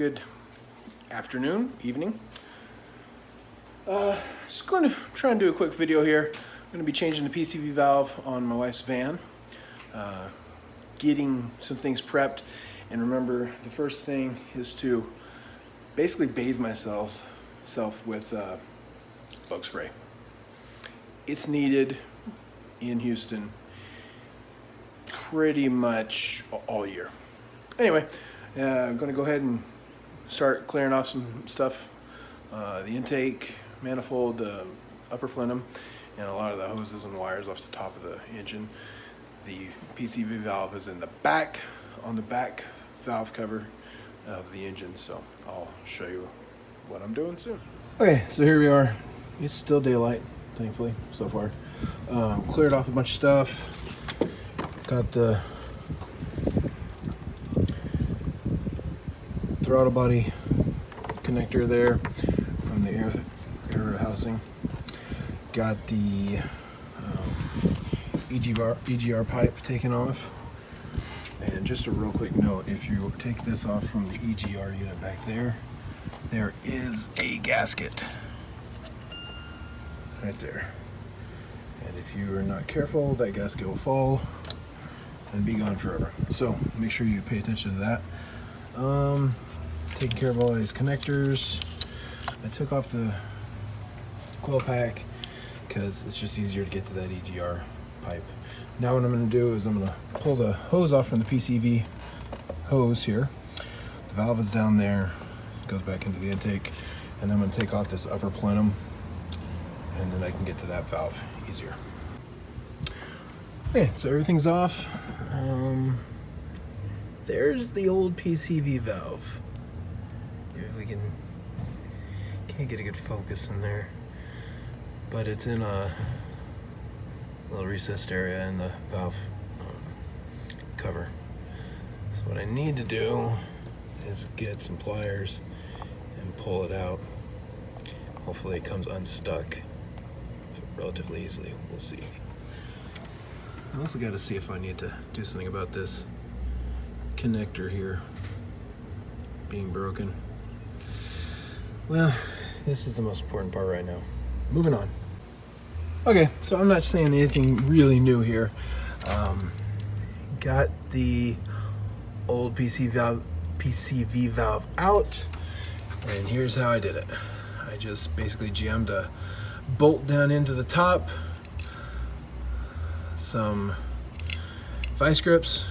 good afternoon, evening. Just going to try and do a quick video here. I'm going to be changing the PCV valve on my wife's van, getting some things prepped, and remember the first thing is to basically bathe myself with bug spray. It's needed in Houston pretty much all year. Anyway, I'm going to go ahead and start clearing off some stuff. The intake, manifold, upper plenum, and a lot of the hoses and wires off the top of the engine. The PCV valve is in the back, on the back valve cover of the engine, so I'll show you what I'm doing soon. Okay, so here we are. It's still daylight, thankfully, so far. Cleared off a bunch of stuff. Got the throttle body connector there from the air housing. Got the EGR pipe taken off. And just a real quick note, if you take this off from the EGR unit back there, there is a gasket right there. And if you are not careful, that gasket will fall and be gone forever. So make sure you pay attention to that. Taking care of all these connectors. I took off the coil pack because it's just easier to get to that EGR pipe. Now what I'm going to do is I'm going to pull the hose off from the PCV hose here. The valve is down there, goes back into the intake, and I'm going to take off this upper plenum, and then I can get to that valve easier. Okay, so everything's off. There's the old PCV valve. If we can't get a good focus in there, but it's in a little recessed area in the valve cover. So what I need to do is get some pliers and pull it out. Hopefully it comes unstuck relatively easily. We'll see. I also got to see if I need to do something about this connector here being broken. Well, this is the most important part right now. Moving on. Okay, so I'm not saying anything really new here. Got the old PCV valve out, and here's how I did it. I just basically jammed a bolt down into the top, some vice grips,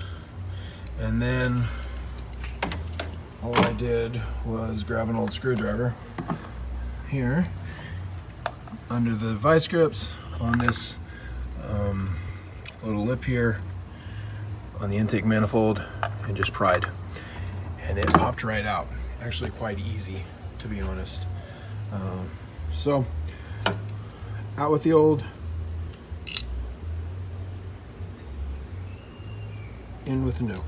and then all I did was grab an old screwdriver here under the vice grips on this little lip here on the intake manifold, and just pried, and it popped right out. Actually quite easy, to be honest. So out with the old, in with the new.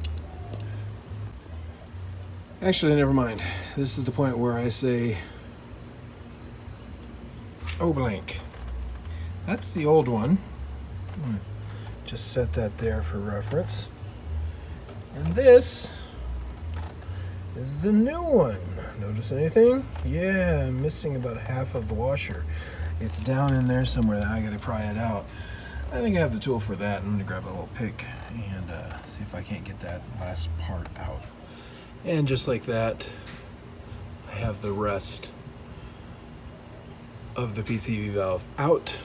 Actually, never mind. This is the point where I say, oh blank. That's the old one. Just set that there for reference. And this is the new one. Notice anything? Yeah, I'm missing about half of the washer. It's down in there somewhere. I gotta pry it out. I think I have the tool for that. I'm gonna grab a little pick and see if I can't get that last part out. And just like that, I have the rest of the PCV valve out,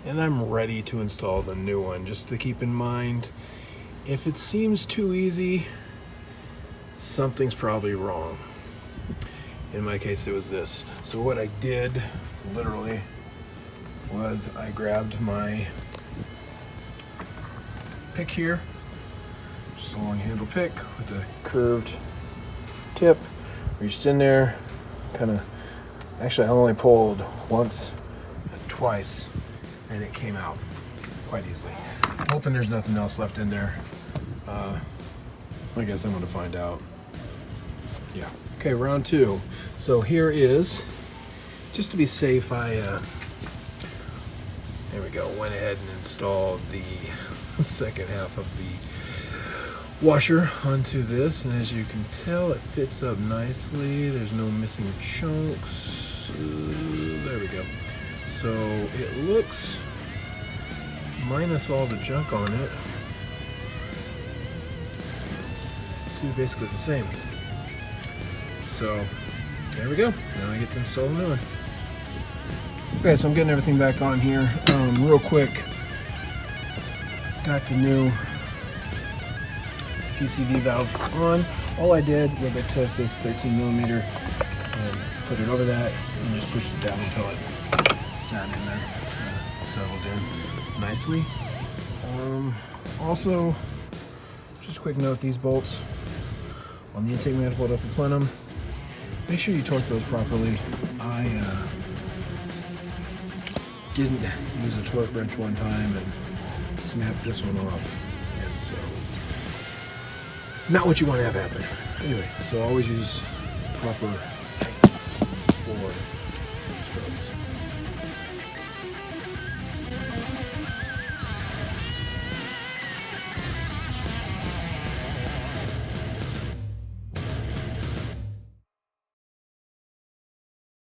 and I'm ready to install the new one. Just to keep in mind, if it seems too easy, something's probably wrong. In my case, it was this. So what I did, literally, was I grabbed my pick here, just a long handle pick with a curved tip, reached in there, actually I only pulled once and twice, and it came out quite easily. Hoping there's nothing else left in there. I guess I'm gonna find out. Yeah. Okay, round two. So here is, just to be safe, there we go, went ahead and installed the second half of the washer onto this, and as you can tell, it fits up nicely. There's no missing chunks. There we go. So it looks, minus all the junk on it, to be basically the same. So there we go. Now I get to install a new one. Okay, so I'm getting everything back on here. Real quick, got the new PCV valve on. All I did was I took this 13mm and put it over that and just pushed it down until it sat in there, settled in nicely. Also, just a quick note, these bolts on the intake manifold up in plenum, make sure you torque those properly. I didn't use a torque wrench one time and snapped this one off, and so not what you want to have happen. Anyway, so always use proper for